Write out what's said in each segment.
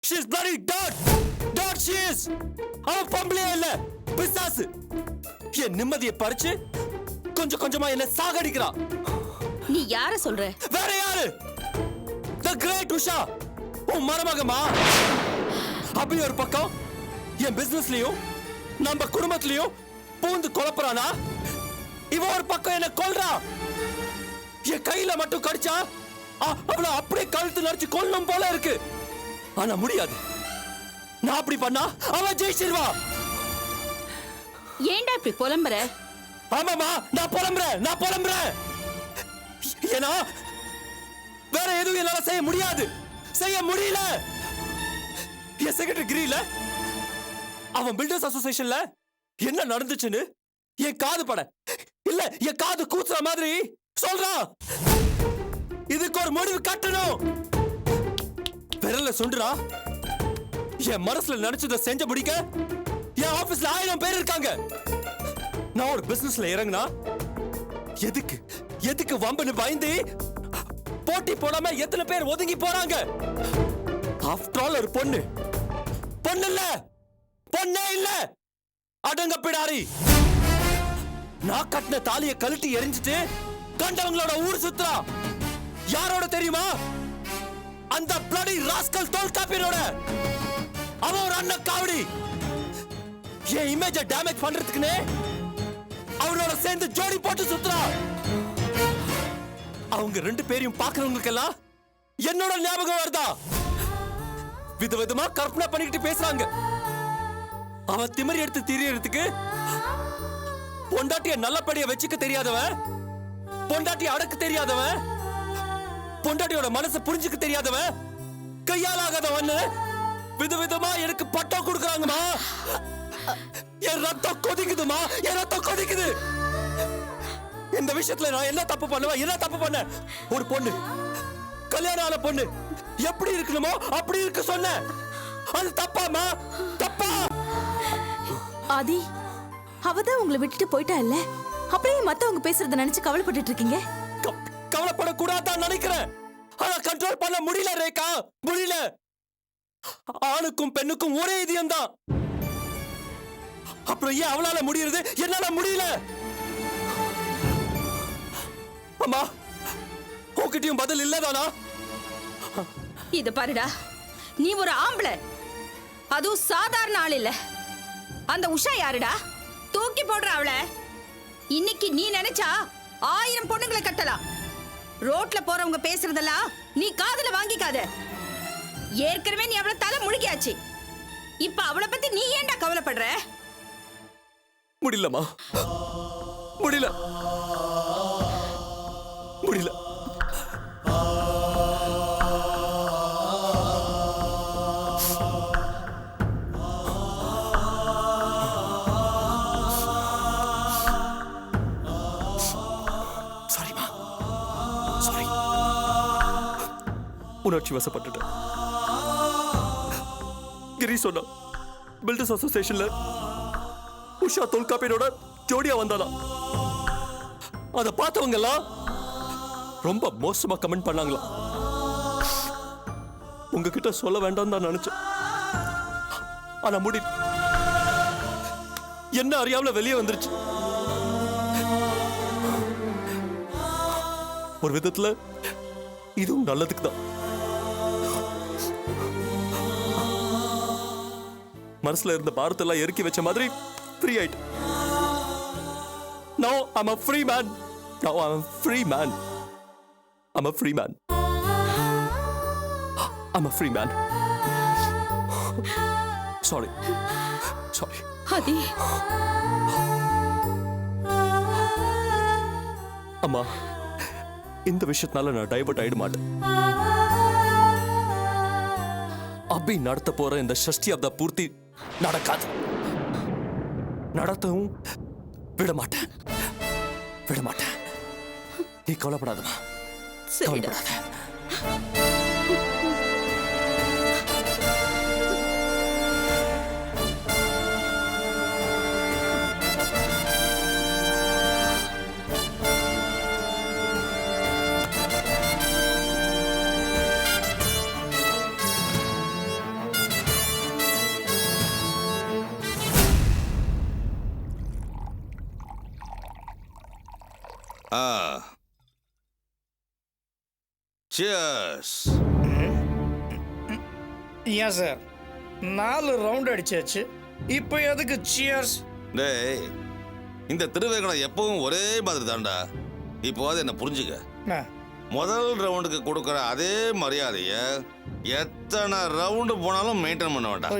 She is bloody dirt. Dirt she is. அவன் பொம்பளையே இல்ல, பிசாசு. என் நிம்மதியை பறிச்சு கொஞ்சம் கொஞ்சமா என்ன சாகடிக்கிறா. நீ யார சொல்ற? வேற யாரு? The great Usha. உன் மருமகமா? அபி ஒரு பக்கம் என் பிசினஸ்லயும் நம்ம குடும்பத்திலயும் பூந்து குழப்பறானா? இவ ஒரு பக்கம் என்ன கொல்றா. என் கையில மட்டும் கடிச்சா அவளை அப்படியே கழுத்து நடிச்சு கொல்லும் போல இருக்கு. ஆனா முடியாது. நான் அப்படி பண்ணா அவ ஜெயிச்சிருவா. ஏன்டா இப்படி புலம்புற? ஆமாமா, நான் புலம்புறேன். ஏன்னா வேற எதுவும் என்னால செய்ய முடியல. என் செக்ரட்டரி அவன் பில்டர்ஸ் அசோசியேஷன்ல என்ன நடந்துச்சுன்னு என் காது பட இல்ல, என் காது கூச்சுற மாதிரி சொல்றான். இதுக்கு ஒரு முடிவு கட்டணும். விரல்ல சொல்றா. என் மனசுல நினைச்சதை செஞ்ச முடிக்க என் ஆபீஸ்ல 1000 பேர் இருக்காங்க. நான் ஒரு பிசினஸ்ல இறங்கினா எதுக்கு வம்புன்னு பயந்து போட்டி போடாம எத்தனை பேர் ஒதுங்கி போறாங்க. ஆஃப்டர் ஆல் ஒரு பொண்ணே இல்ல அடங்க பிடாரி. நான் கட்டின தாலியை கழட்டி எரிஞ்சிட்டு கண்டவங்களோட ஊர் சுத்துறா. யாரோட தெரியுமா? அந்த பிளடி ராஸ்கல் தோல்காப்பியரோட. அவன் ஒரு அண்ணன் காவடி. என் இமேஜை டேமேஜ் பண்றதுக்குன்னு அவரோட சேர்ந்து ஜோடி போட்டு சுத்துறா. அவங்க 2 பேரையும் பாக்குறவங்களுக்கெல்லாம் என்னோட ஞாபகம் வருதா? விதவிதமா கற்பனை பண்ணிக்கிட்டு பேசுறாங்க. அவன் திமிரி எடுத்து திரியறதுக்கு பொண்டாட்டிய நல்லபடியா வச்சுக்க தெரியாதவன், பொண்டாட்டிய அடக்க தெரியாதவன், பொண்டாட்டியோட மனசை புரிஞ்சுக்க தெரியாதவன், கையால் ஆகாதவன் விதவிதமா எனக்கு பட்டம் கொடுக்கறாங்கம்மா. என் ரத்தம் கொதிக்குது. இந்த விஷயத்துல நான் என்ன தப்பு பண்ண? ஒரு பொண்ணு, கல்யாணம் ஆன பொண்ணு எப்படி இருக்கணுமோ அப்படி இருக்க சொன்ன. அது தப்பாமா? தப்பா? ஆதி, அவதான் உங்களை விட்டுட்டு போயிட்டா இல்ல, அப்படியே மத்தவங்க பேசுறத நினைச்சு கவலைப்பட்டு இருக்கீங்க. கவலைப்படக்கூடாதான் நினைக்கிறேன். ஆனா கண்ட்ரோல் பண்ண முடியல ரேகா, முடியல. ஆணுக்கும் பெண்ணுக்கும் ஒரே இதயம் தான். அப்புறம் ஏன் அவளால முடியுது, என்னால முடியல? அம்மா, உன்கிட்டயும் பதில் இல்லதானா? இது பாருடா, நீ ஒரு ஆம்பளை, அதுவும் சாதாரண ஆள் இல்ல. அந்த உஷா யாருடா? தூக்கி போடுற அவள. இன்னைக்கு நீ நினைச்சா 1000 பொண்ணுங்களை கட்டலாம். ரோட்ல போறவங்க பேசுறதெல்லாம் நீ காதுல வாங்கிக்காத. ஏற்கனவே நீ அவளை தலை முழுகியாச்சு. இப்ப அவளை பத்தி நீ ஏன்டா கவலைப்படுற? முடியலமா, முடியல. உணர்ச்சி வசப்பட்டுட்டேன். கிரி சொன்னா பில்டர்ஸ் அசோசியேஷன்ல உஷா தொல்காப்பியரோட ஜோடியா வந்தாலாம். அதை பார்த்தவங்க எல்லாம் ரொம்ப மோசமா கமெண்ட் பண்ணாங்களா. உங்ககிட்ட சொல்ல வேண்டாம் தான் நினைச்சேன். ஆனா முடி என்ன அறியாமல வெளியே வந்துருச்சு. ஒரு விதத்துல இதுவும் நல்லதுக்கு தான். மனசுல இருந்த பாரத்தெல்லாம் இறக்கி வச்ச மாதிரி ஃப்ரீ ஆயிட்டு. Now I'm a free man. I'm a free man. Sorry. ஆதி, அம்மா, இந்த விஷயத்தினால நான் டைவர்ட் ஆயிட மாட்டேன். அபி நடத்த போற இந்த ஷஷ்டி அப்த பூர்த்தி நடக்காது. நடத்தவும் விட மாட்டேன். நீ கவலைப்படாதமா, கவலைப்படாத. சியர்ஸ். ஏன் சார் 4 ரவுண்ட் அடிச்சாச்சு, இப்போ எதுக்கு சியர்ஸ்? டேய், இந்த திருவேங்கடம் எப்பவும் ஒரே மாதிரி தான்டா. இப்போது என்ன புரிஞ்சுக்க. முதல் ரவுண்டுக்கு கொடுக்குற அதே மரியாதைய எத்தனை ரவுண்டு போனாலும் மெயின்டைன் பண்ண வேண்டாம்.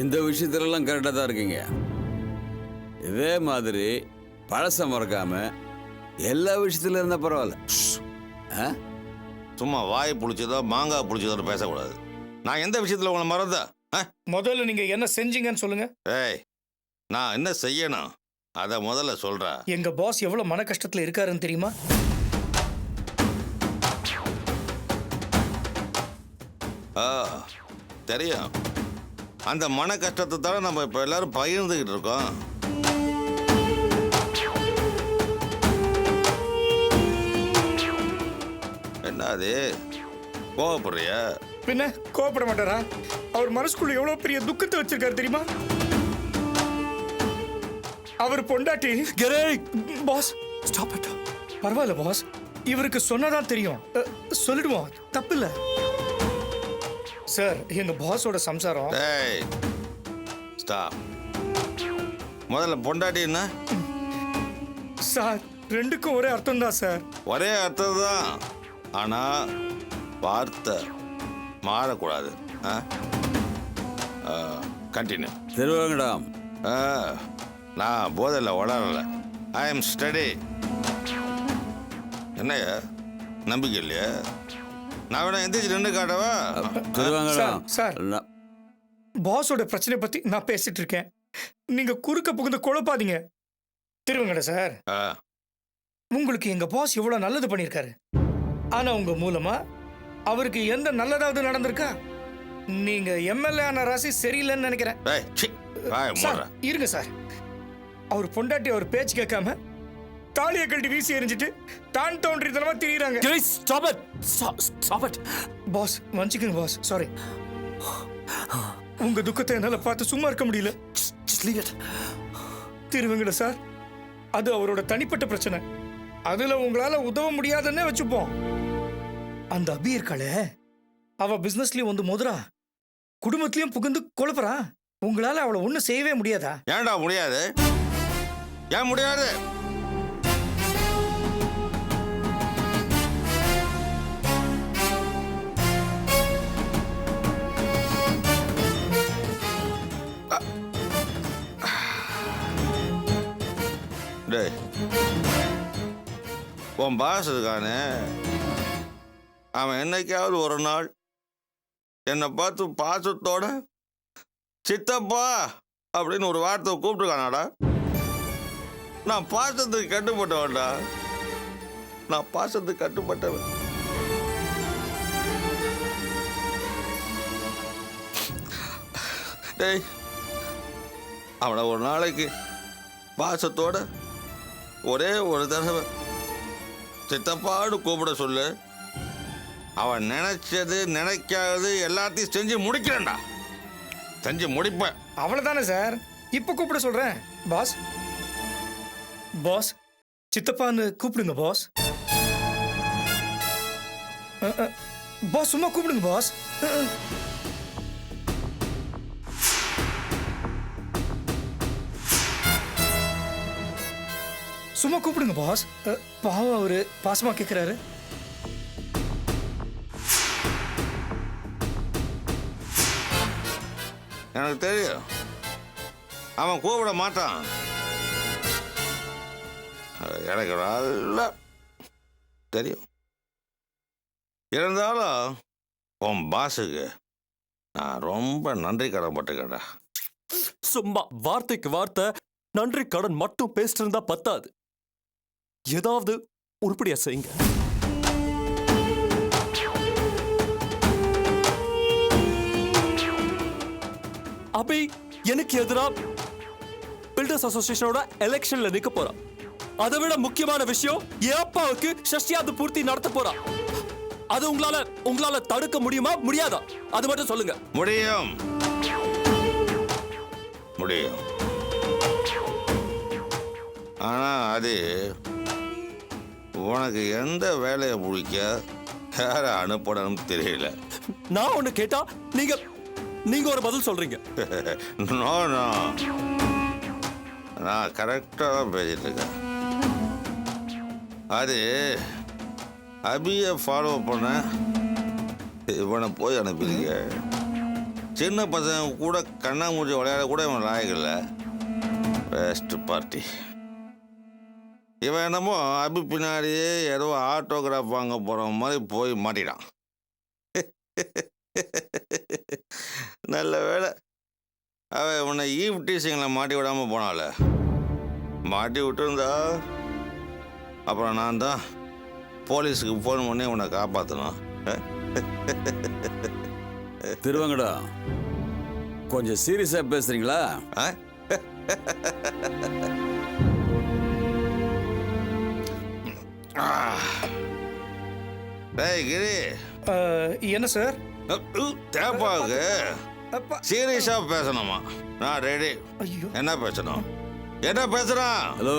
இந்த விஷயத்துலலாம் கரெக்டாக தான் இருக்கீங்க. இதே மாதிரி பழச மறக்காம எல்லா விஷயத்துல இருந்தா பரவாயில்ல. சும்மா வாய் புளிச்சதோ மாங்காய் புளிச்சதோ பேசக்கூடாது. நான் எந்த விஷயத்துல உங்களை மறந்தா? முதல்ல நீங்க என்ன செஞ்சீங்கன்னு சொல்லுங்க. ஏய், நான் என்ன செய்யணும் அத முதல்ல சொல்றா. எங்க பாஸ் எவ்வளவு மன கஷ்டத்துல இருக்காருன்னு தெரியுமா? தெரியும். அந்த மன கஷ்டத்தை தானே நம்ம இப்ப எல்லாரும் பகிர்ந்துகிட்டு இருக்கோம். என்ன அது, கோவப்படுறியா? பின்ன கோவப்பட மாட்டாரா? அவர் மனசுக்குள்ள எவ்வளவு பெரிய துக்கத்தை வச்சிருக்காரு தெரியுமா? அவர் பொண்டாட்டி பாஸ். Stop it. பரவாயில்ல பாஸ், இவருக்கு சொன்னதான் தெரியும். சொல்லிடுவோம், தப்பு இல்ல சார். எங்க பாஸோட சம்சாரம். டேய், ஸ்டாப். முதல்ல பொண்டாட்டி என்ன சார்? ரெண்டுக்கும் ஒரே அர்த்தம் தான் சார். ஒரே அர்த்தம் தான், ஆனா வார்த்தை மாறக்கூடாது. கண்டினியூ. திருவேங்கடம், நான் போதையில் வளரல. I am study. என்னையா நம்பிக்கை இல்லையா? நான் வேணா எந்திரிச்சு நின்று காட்டவா? திருவேங்கடம் சார், பாஸோட பிரச்சனை பத்தி நான் பேசிட்டு இருக்கேன், நீங்க குறுக்க புகுந்து குழப்பாதீங்க. திருவேங்கட சார், உங்களுக்கு எங்க பாஸ் எவ்வளவு நல்லது பண்ணிருக்காரு. ஆனா உங்க மூலமா அவருக்கு எந்த நல்லதாவது நடந்திருக்கா? நீங்க எம்எல்ஏ ஆன ராசி சரியில்லைன்னு நினைக்கிறேன். சார் இருங்க சார். அவர் பொண்டாட்டி அவர் பேச்சு கேட்காம தாலியை கழட்டி வீசி எறிஞ்சிட்டு தான் தோன்றித்தனமா திரியுறாங்க. பாஸ் மன்னிச்சுக்கங்க பாஸ், சாரி. உங்க துக்கத்தை என்னால பார்த்து சும்மா இருக்க முடியல. திருவேங்கட சார், அது அவரோட தனிப்பட்ட பிரச்சனை. அதுல உங்களால உதவ முடியாதுன்னே வச்சுப்போம். அந்த அபி இருக்காளே, அவ பிசினஸ்லயும் வந்து மோதுரா, குடும்பத்திலயும் புகுந்து குழப்பறா. உங்களால அவளை ஒண்ணும் செய்யவே முடியாதா? ஏன்டா முடியாது? ஏன் முடியாது? டேய், உன் பாஸ் இருக்கானே, அவன் என்னைக்காவது ஒரு நாள் என்னை பார்த்து பாசத்தோட சித்தப்பா அப்படின்னு ஒரு வார்த்தை கூப்பிட்டுருக்கானாடா? நான் பாசத்துக்கு கட்டுப்பட்டவன்டா. நான் பாசத்துக்கு கட்டுப்பட்டவன். டேய், அவனை ஒரு நாளைக்கு பாசத்தோட ஒரே ஒரு தடவை சித்தப்பாடு கூப்பிட சொல்லு. அவன் நினைச்சது நினைக்காதது எல்லாத்தையும் செஞ்சு முடிக்கிறேன்டா. செஞ்சு முடிப்பேன். அவ்வளவுதானே சார்? இப்ப கூப்பிட சொல்றேன். பாஸ், பாஸ், சித்தப்பான்னு கூப்பிடுங்க பாஸ். பாஸ் சும்மா கூப்பிடுங்க பாஸ். சும்மா கூப்பிடுங்க பாஸ். பாவம், அவரு பாசமா கேட்கிறாரு. எனக்கு தெரியும், அவன் கூப்பிட மாட்டான். எனக்கு நல்லா தெரியும். இருந்தாலும் உன் பாஸுக்கு நான் ரொம்ப நன்றி கடன்பட்டுக்கேன்டா. சும்மா வார்த்தைக்கு வார்த்தை நன்றி கடன் மட்டும் பேசிட்டு இருந்தா பத்தாது. ஏதாவது உருப்படியா செய்யுங்க. அபி எனக்கு எதிரா பில்டர்ஸ் அசோசியேஷனோட எலெக்ஷன்ல நிக்க போறான். அதை விட முக்கியமான விஷயம், என் அப்பாவுக்கு ஷஷ்டியாவது பூர்த்தி நடத்த போறான். அது உங்களால தடுக்க முடியுமா முடியாதா? அது மட்டும் சொல்லுங்க. முடியும், முடியும். ஆனா அது உனக்கு எந்த வேலையை முடிக்க யாரை அனுப்பணும்னு தெரியல. நான் ஒண்ணு கேட்டா நீங்க ஒரு பதில் சொல்றீங்க. நோ நோ, நான் கரெக்டாக தான் பேசிட்டு இருக்கேன். அது அபியை ஃபாலோ பண்ண இவனை போய் அனுப்பிடுங்க. சின்ன பசங்க கூட கண்ணாமூச்சி விளையாட கூட இவன் லாயக்கில்ல. Best party. இவன் என்னமோ அபி பின்னாடியே ஏதோ ஆட்டோகிராஃப் வாங்க போகிற மாதிரி போய் மாட்டிடான். நல்ல வேலை அவன் உன்னை ஈவ் டீசிங்கில் மாட்டி விடாமல் போனால. மாட்டி விட்டுருந்தா அப்புறம் நான் தான் போலீஸுக்கு ஃபோன் பண்ணி உன்னை காப்பாற்றணும். திருவங்கடம், கொஞ்சம் சீரியஸா பேசுறீங்களா? டேய் கிரி, என்ன சார்? தேப்பாவுக்கு அப்பா சீரியஸாக பேசணுமா? நான் ரெடி. ஐயோ, என்ன பேசணும்? என்ன பேசுகிறான்? ஹலோ,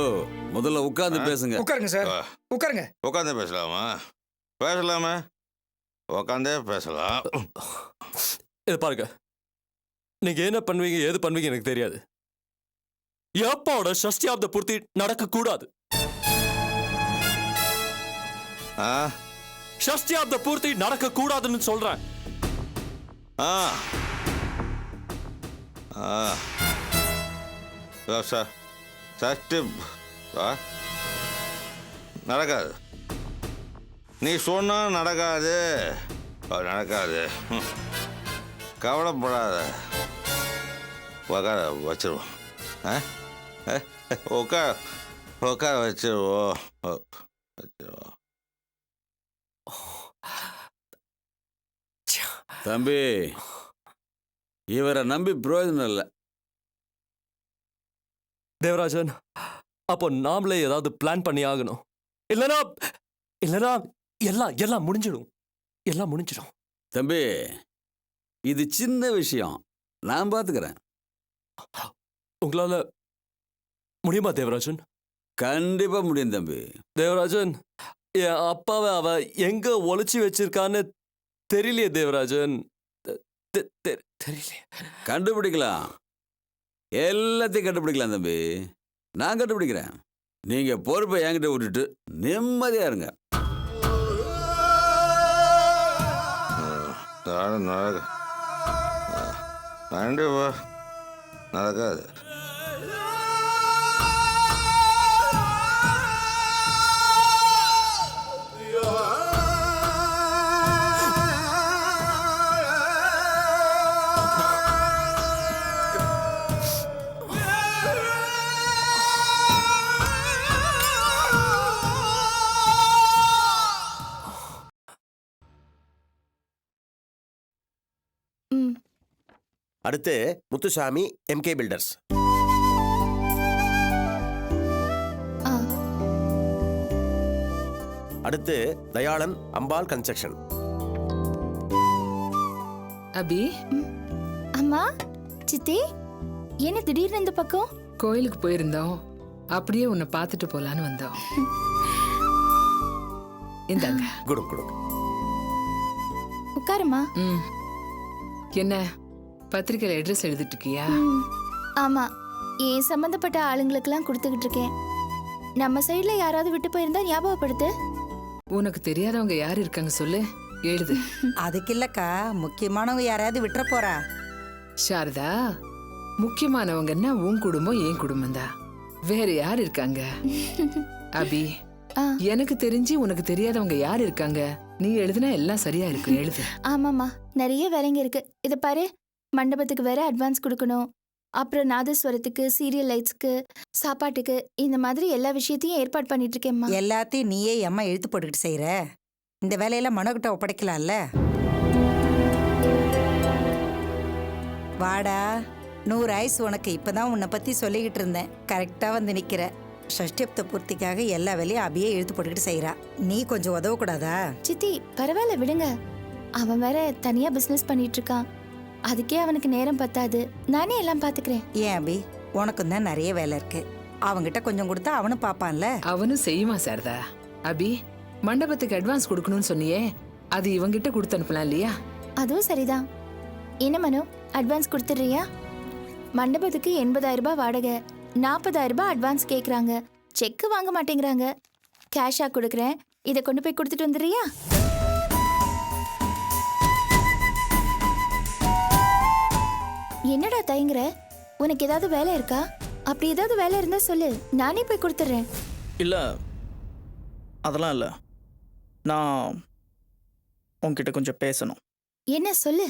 முதல்ல உட்கார்ந்து பேசுங்க. உட்காருங்க சார், உட்காருங்க. உட்காந்தே பேசலாமா? பேசலாமே, உட்காந்தே பேசலாம். இது பாருங்க, நீங்க என்ன பண்ணுவீங்க ஏது பண்ணுவீங்க எனக்கு தெரியாது. அப்பாவோட ஷஷ்டியாப்த பூர்த்தி நடக்க கூடாது. ஆ ஷஷ்டியாப்த பூர்த்தி நடக்க கூடாதுன்னு சொல்றேன். ஆ ஆ சார், சஷ்டி நடக்காது. நீ சொன்னா நடக்காது, நடக்காது. கவலைப்படாத, உட்கார வச்சிருவோம். உட்கார வச்சிருவோம். தம்பி, இவரை நம்பி பிரயோஜனம் இல்லை. தேவராஜன், அப்போ நாமளே ஏதாவது பிளான் பண்ணி ஆகணும். இல்லனா எல்லாம் முடிஞ்சிடும். தம்பி, இது சின்ன விஷயம், நான் பார்த்துக்கிறேன். உங்களால முடியுமா தேவராஜன்? கண்டிப்பா முடியும் தம்பி. தேவராஜன், என் அப்பாவை அவ எங்க ஒளிச்சு வச்சிருக்கான்னு தெரியலையே தேவராஜன். தெரியலையே. கண்டுபிடிக்கலாம், எல்லாத்தையும் கண்டுபிடிக்கலாம் தம்பி. நான் கண்டுபிடிக்கிறேன். நீங்க பொறுப்பை என்கிட்ட விட்டுட்டு நிம்மதியா இருங்க. கண்டிப்பா நடக்காது. அடுத்து முத்துசாமி, எம்கே பில்டர்ஸ். அடுத்து தயாளன், அம்பாள் கன்ஸ்ட்ரக்ஷன். அபி, அம்மா, சித்தி, என்ன திடீர்னு இந்த பக்கம்? கோயிலுக்கு போயிருந்தோம், அப்படியே உன்னை பார்த்துட்டு போலான்னு வந்தோம். இந்தாங்க. குடு. உட்காருமா. ம். என்ன பத்திரிக்கையில் அட்ரஸ் எழுதிட்டு இருக்கியா? ஆமா, ஏன் சம்பந்தப்பட்ட ஆளுங்களுக்கெல்லாம் கொடுத்துக்கிட்டு இருக்கேன். நம்ம சைடுல யாராவது விட்டு போயிருந்தா ஞாபகப்படுத்து. உனக்கு தெரியாதவங்க யார் இருக்காங்க சொல்லு, எழுது. அதுக்கு இல்லக்கா, முக்கியமானவங்க யாராவது விட்டுற போறா. சாரதா, முக்கியமானவங்கன்னா உன் குடும்பம் என் குடும்பம் தான், வேற யார் இருக்காங்க? அபி, எனக்கு தெரிஞ்சு உனக்கு தெரியாதவங்க யார் இருக்காங்க? நீ எழுதுனா எல்லாம் சரியா இருக்கு, எழுது. ஆமாமா, நிறைய வேலைங்க இருக்கு. இத பாரு, மண்டபத்துக்கு வேற அட்வான்ஸ் கொடுக்கணும், அப்புறம் நாதஸ்வரத்துக்கு, சீரியல் லைட்ஸ்க்கு, சாப்பாட்டுக்கு, இந்த மாதிரி எல்லா விஷயத்தையும் ஏற்பாடு பண்ணிட்டு இருக்கேம்மா. எல்லாத்தையும் நீயே அம்மா எழுத்து போட்டுக்கிட்டு செய்யற. இந்த வேலையெல்லாம் மனோகிட்ட ஒப்படைக்கலாம்ல. வாடா, 100 ஆயுசு உனக்கு. இப்பதான் உன்னை பத்தி சொல்லிக்கிட்டு இருந்தேன், கரெக்டா வந்து நிக்கிற. ஷஷ்டியப்த பூர்த்திக்காக எல்லா வேலையும் அபியே எழுத்து போட்டுக்கிட்டு செய்யறா. நீ கொஞ்சம் உதவக்கூடாதா? சித்தி, பரவாயில்ல விடுங்க. அவன் வேற தனியா பிசினஸ் பண்ணிட்டு இருக்கான், அதுக்கே அவனுக்கு நேரம் பத்தாது. நானே எல்லாம் பாத்துக்கிறேன். ஏன் அபி, உனக்கும் தான் நிறைய வேலை இருக்கு. அவன்கிட்ட கொஞ்சம் கொடுத்தா அவனும் பாப்பான்ல. அவனும் செய்யுமா சாரதா? அபி, மண்டபத்துக்கு அட்வான்ஸ் கொடுக்கணும்னு சொன்னியே, அது இவங்கிட்ட கொடுத்து அனுப்பலாம் இல்லையா? அதுவும் சரிதான். என்ன மனோ, அட்வான்ஸ் கொடுத்துடுறியா? மண்டபத்துக்கு 80,000 ரூபாய் வாடகை, 40,000 ரூபாய் அட்வான்ஸ் கேட்குறாங்க. செக் வாங்க மாட்டேங்கிறாங்க. கேஷா கொடுக்குறேன், இதை கொண்டு போய் கொடுத்துட்டு வந்துடுறியா? என்னடா தயங்குற? உனக்கு ஏதாவது வேலை இருக்கா? அப்படி ஏதாவது வேலை இருந்தா சொல்லு, நானே போய் கொடுத்துட்றேன். இல்லை, அதெல்லாம் இல்லை. நான் உன்கிட்ட கொஞ்சம் பேசணும். என்ன சொல்லு.